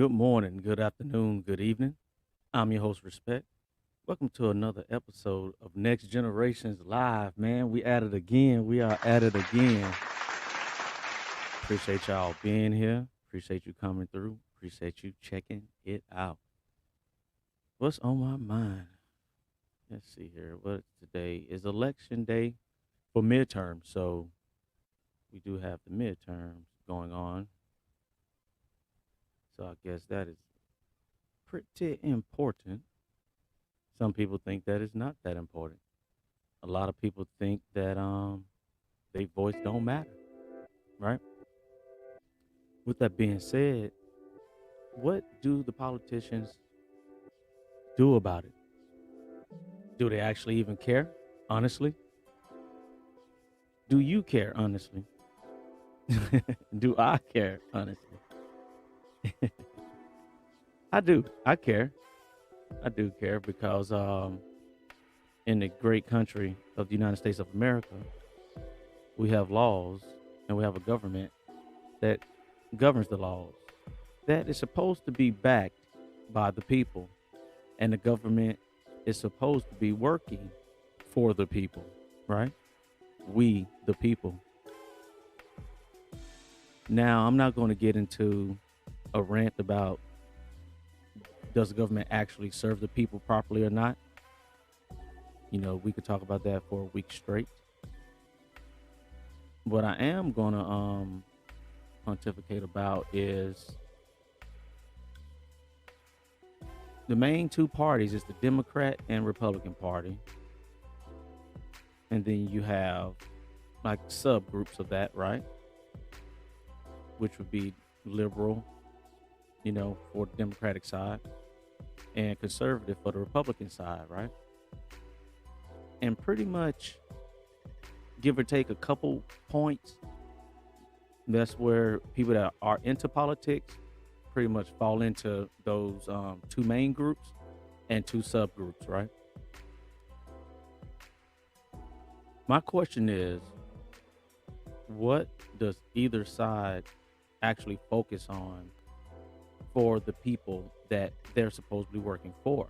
Good morning, good afternoon, good evening. I'm your host, Respect. Welcome to another episode of Next Generations Live, man. We at it again. We are at it again. Appreciate y'all being here. Appreciate you coming through. Appreciate you checking it out. What's on my mind? Let's see here. What today is election day for midterms. So we do have the midterms going on. So I guess that is pretty important. Some people think that it's not that important. A lot of people think that their voice don't matter, right? With that being said, what do the politicians do about it? Do they actually even care? Honestly, do you care? Honestly, do I care? Honestly, I do. I care. I do care because in the great country of the United States of America, we have laws and we have a government that governs the laws that is supposed to be backed by the people, and the government is supposed to be working for the people, right? We, the people. Now, I'm not going to get into a rant about does the government actually serve the people properly or not. You know, we could talk about that for a week straight. What I am going to pontificate about is the main two parties is the Democrat and Republican Party. And then you have like subgroups of that, right? Which would be liberal, for the Democratic side, and conservative for the Republican side, right? And pretty much, give or take a couple points, that's where people that are into politics pretty much fall into those two main groups and two subgroups, right? My question is, what does either side actually focus on for the people that they're supposedly working for?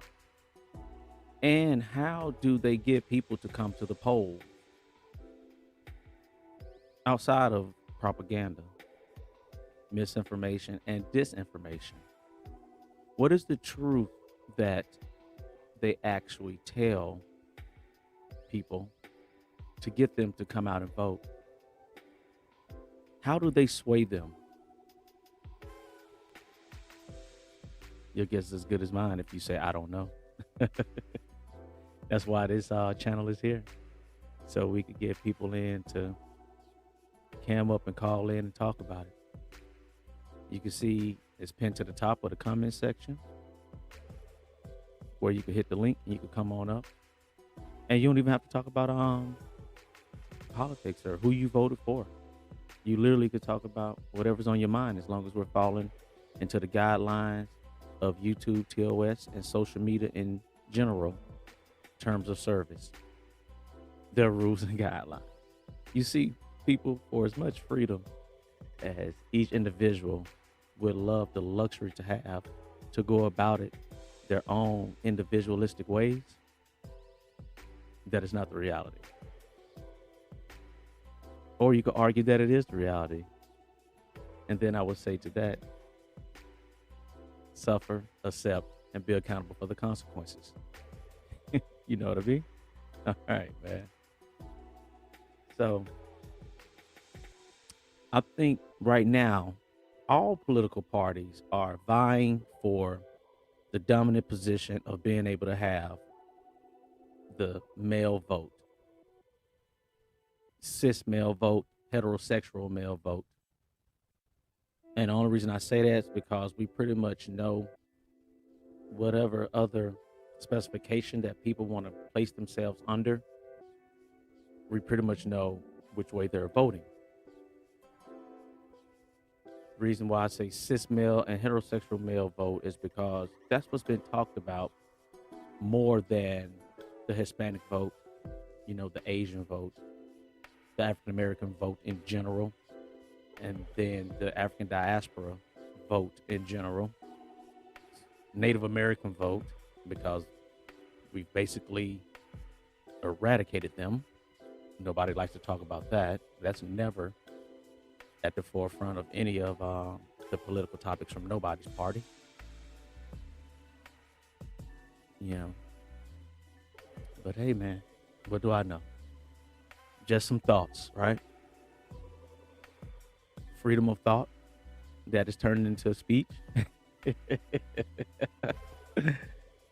And how do they get people to come to the polls outside of propaganda, misinformation, and disinformation? What is the truth that they actually tell people to get them to come out and vote? How do they sway them? Your guess is as good as mine if you say, I don't know. That's why this channel is here. So we could get people in to cam up and call in and talk about it. You can see it's pinned to the top of the comment section where you can hit the link and you can come on up. And you don't even have to talk about politics or who you voted for. You literally could talk about whatever's on your mind as long as we're falling into the guidelines of YouTube, TOS, and social media in general terms of service. There are rules and guidelines. You see, people, for as much freedom as each individual would love the luxury to have to go about it their own individualistic ways, that is not the reality. Or you could argue that it is the reality. And then I would say to that, suffer, accept, and be accountable for the consequences. You know what I mean? All right, man. So I think right now, all political parties are vying for the dominant position of being able to have the male vote, cis male vote, heterosexual male vote. And the only reason I say that is because we pretty much know whatever other specification that people want to place themselves under, we pretty much know which way they're voting. The reason why I say cis male and heterosexual male vote is because that's what's been talked about more than the Hispanic vote, the Asian vote, the African American vote in general, and then the African diaspora vote in general. Native American vote, because we've basically eradicated them. Nobody likes to talk about that. That's never at the forefront of any of the political topics from nobody's party. You know, but hey, man, what do I know? Just some thoughts, right? Freedom of thought that is turned into a speech.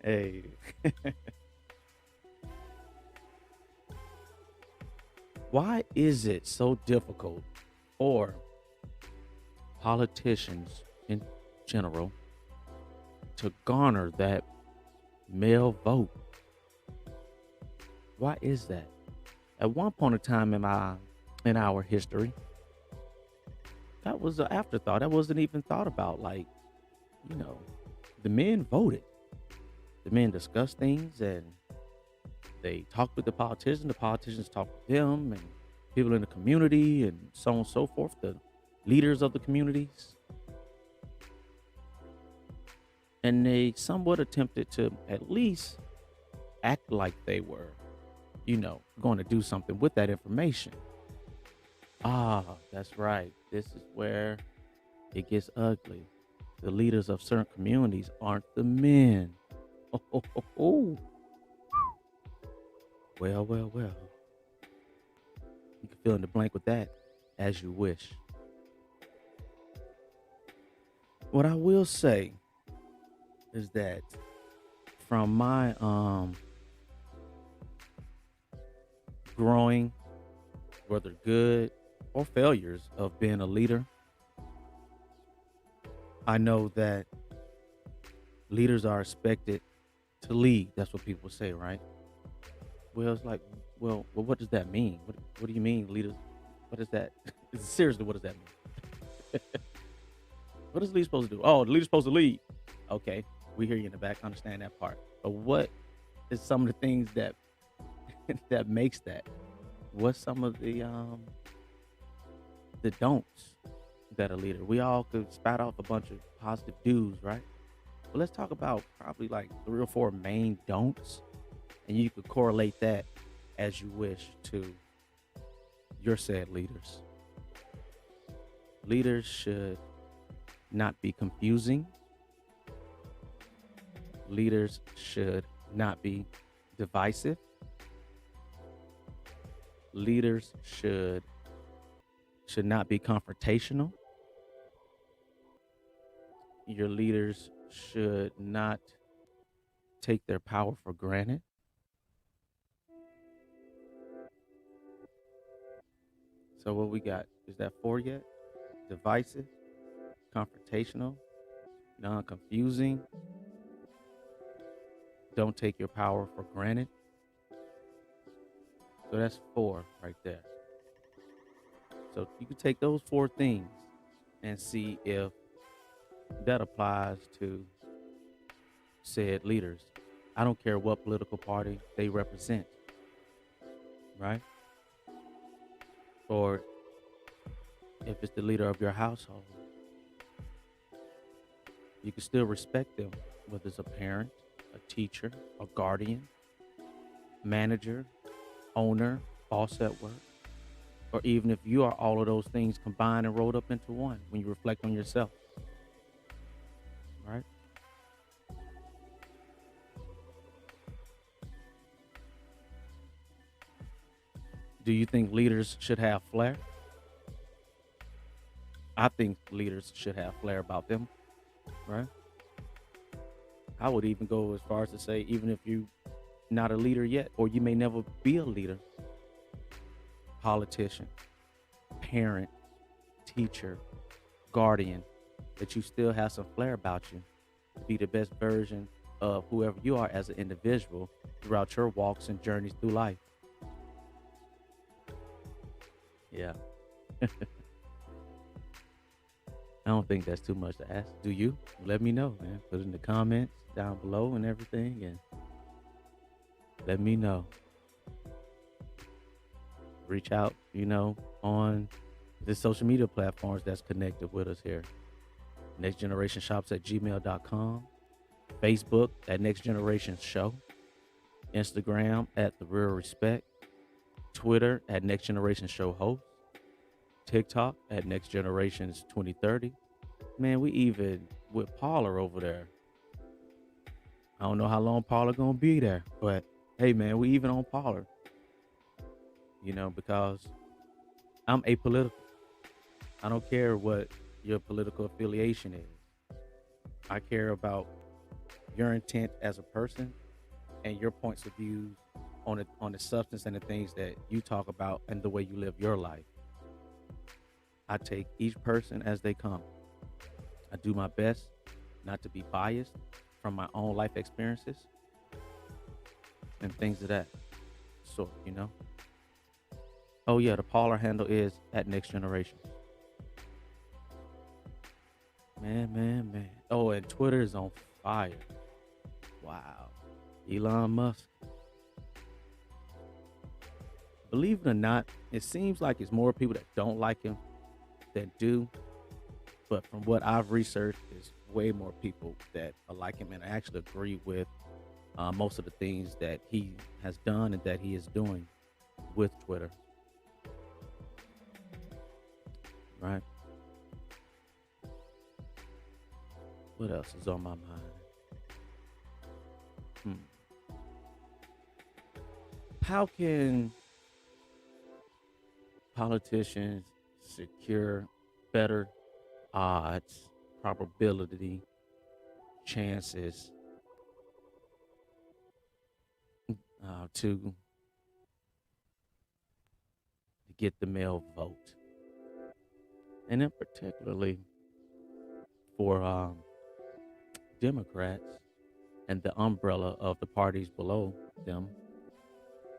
Hey, why is it so difficult for politicians in general to garner that male vote? Why is that? At one point in time in our history, that was an afterthought. That wasn't even thought about. Like, you know, the men voted. The men discussed things and they talked with the politicians. The politicians talked with them and people in the community and so on and so forth. The leaders of the communities. And they somewhat attempted to at least act like they were, going to do something with that information. Ah, that's right. This is where it gets ugly. The leaders of certain communities aren't the men. Oh, oh, oh, oh. Well, well, well. You can fill in the blank with that as you wish. What I will say is that from my growing, whether good or failures of being a leader, I know that leaders are expected to lead. That's what people say, right? Well, it's like, well, what does that mean? What do you mean, leaders? What is that? Seriously, what does that mean? What is the leader supposed to do? Oh, the leader's supposed to lead. Okay, we hear you in the back. Understand that part. But what is some of the things that that makes that? What's some of the don'ts that a leader? We all could spout off a bunch of positive do's, right? But let's talk about probably like 3 or 4 main don'ts, and you could correlate that as you wish to your said leaders. Leaders should not be confusing. Leaders should not be divisive. Leaders should not be confrontational. Your leaders should not take their power for granted. So what we got? Is that 4 yet? Divisive, confrontational, non-confusing. Don't take your power for granted. So that's 4 right there. So you can take those 4 things and see if that applies to said leaders. I don't care what political party they represent, right? Or if it's the leader of your household, you can still respect them, whether it's a parent, a teacher, a guardian, manager, owner, boss at work, or even if you are all of those things combined and rolled up into one when you reflect on yourself, right? Do you think leaders should have flair? I think leaders should have flair about them, right? I would even go as far as to say, even if you're not a leader yet, or you may never be a leader, politician, parent, teacher, guardian, that you still have some flair about you to be the best version of whoever you are as an individual throughout your walks and journeys through life. Yeah. I don't think that's too much to ask. Do you? Let me know, man. Put it in the comments down below and everything, and let me know. Reach out, on the social media platforms that's connected with us here. NextGenerationshopz@gmail.com. Facebook at Next Generation Show, Instagram at The Real Respect, Twitter at Next Generation Show Host, TikTok at Next Generations 2030. Man, we even with Paula over there. I don't know how long Paula gonna be there, but hey, man, we even on Paula. Because I'm apolitical. I don't care what your political affiliation is. I care about your intent as a person and your points of views on the substance and the things that you talk about and the way you live your life. I take each person as they come. I do my best not to be biased from my own life experiences and things of that sort. Oh yeah, the Parler handle is at Next Generation. Man. Oh, and Twitter is on fire. Wow. Elon Musk. Believe it or not, it seems like it's more people that don't like him than do. But from what I've researched, there's way more people that are like him and actually agree with most of the things that he has done and that he is doing with Twitter. Right? What else is on my mind? How can politicians secure better odds, probability, chances to get the male vote? And then particularly for Democrats and the umbrella of the parties below them,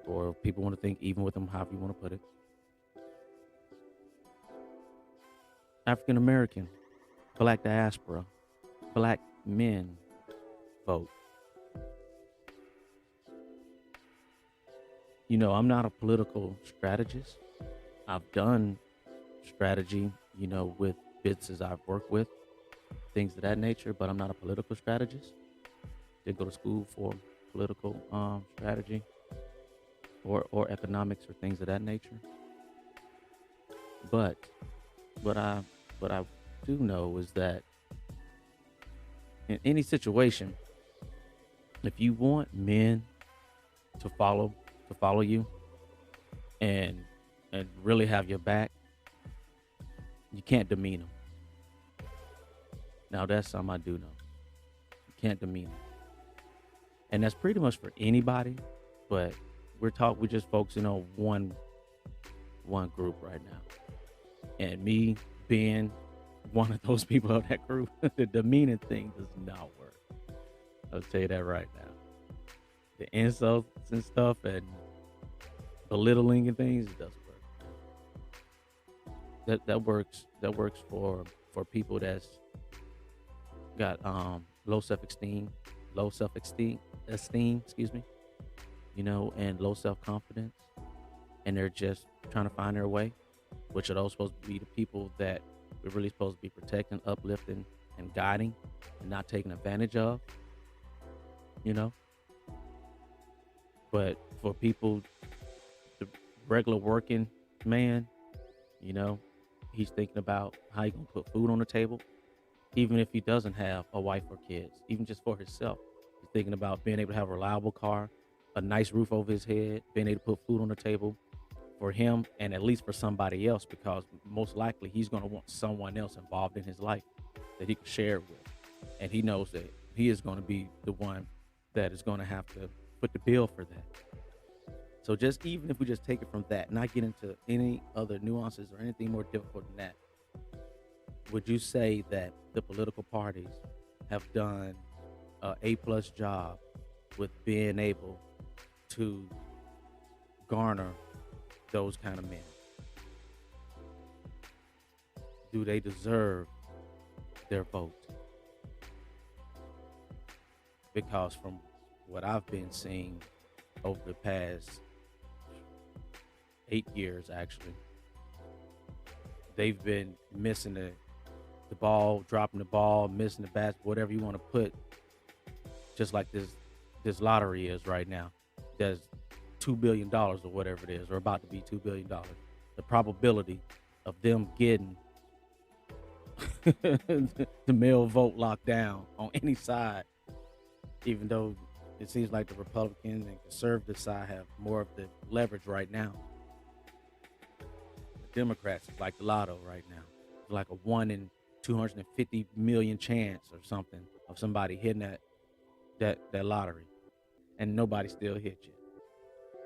or people want to think even with them, however you want to put it. African American, Black diaspora, Black men vote. I'm not a political strategist. I've done strategy, with businesses I've worked with, things of that nature, but I'm not a political strategist. Didn't go to school for political strategy or economics or things of that nature. But what I do know is that in any situation, if you want men to follow you and really have your back, you can't demean them. Now that's something I do know. You can't demean them. And that's pretty much for anybody, but we're just focusing on one group right now. And me being one of those people of that group, the demeaning thing does not work. I'll tell you that right now. The insults and stuff and belittling and things, it doesn't work. That works for people that's got low self-esteem, excuse me, and low self-confidence, and they're just trying to find their way, which are those supposed to be the people that we're really supposed to be protecting, uplifting, and guiding, and not taking advantage of, But for people, the regular working man, he's thinking about how he gonna put food on the table, even if he doesn't have a wife or kids, even just for himself. He's thinking about being able to have a reliable car, a nice roof over his head, being able to put food on the table for him and at least for somebody else, because most likely he's going to want someone else involved in his life that he can share it with. And he knows that he is going to be the one that is going to have to put the bill for that. So just even if we just take it from that, not get into any other nuances or anything more difficult than that, would you say that the political parties have done an A+ job with being able to garner those kind of men? Do they deserve their vote? Because from what I've been seeing over the past 8 years, actually, they've been missing the ball, dropping the ball, missing the basket, whatever you want to put just like this lottery is right now. There's $2 billion or whatever it is, or about to be $2 billion. The probability of them getting the male vote locked down on any side, even though it seems like the Republican and conservative side have more of the leverage right now. The Democrats is like the lotto right now. It's like a 1 in 250 million chance or something of somebody hitting that lottery, and nobody still hit you.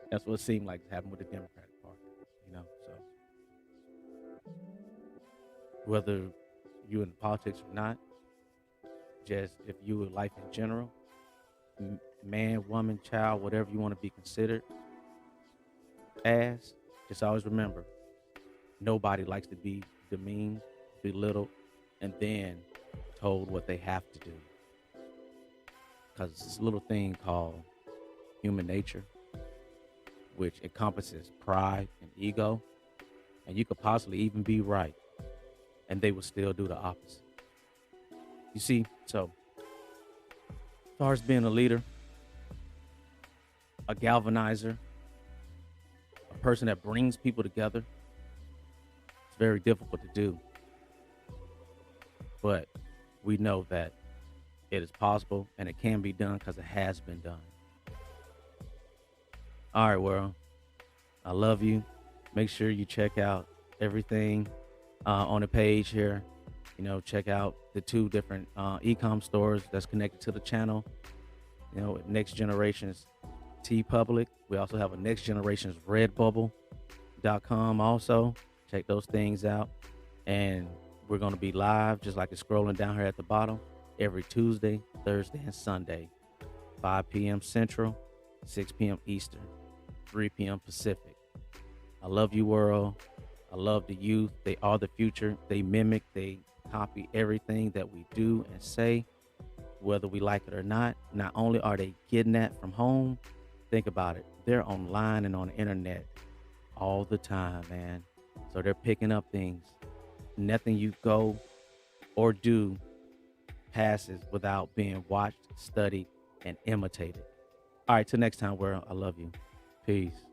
That's what it seemed like happened with the Democratic Party. So whether you in politics or not, just if you in life in general, man, woman, child, whatever you want to be considered as, just always remember, nobody likes to be demeaned, belittled, and then told what they have to do. Because it's this little thing called human nature, which encompasses pride and ego, and you could possibly even be right, and they will still do the opposite. You see, so as far as being a leader, a galvanizer, a person that brings people together, it's very difficult to do. But we know that it is possible and it can be done because it has been done. All right, world. I love you. Make sure you check out everything on the page here. Check out the 2 different e-com stores that's connected to the channel. Next Generations T Public. We also have a Next Generations Redbubble.com also. Check those things out. And we're going to be live, just like it's scrolling down here at the bottom, every Tuesday, Thursday, and Sunday, 5 p.m. Central, 6 p.m. Eastern, 3 p.m. Pacific. I love you, world. I love the youth. They are the future. They mimic, they copy everything that we do and say, whether we like it or not. Not only are they getting that from home, think about it. They're online and on the internet all the time, man. So they're picking up things. Nothing you go or do passes without being watched, studied, and imitated. All right, till next time, world. I love you. Peace.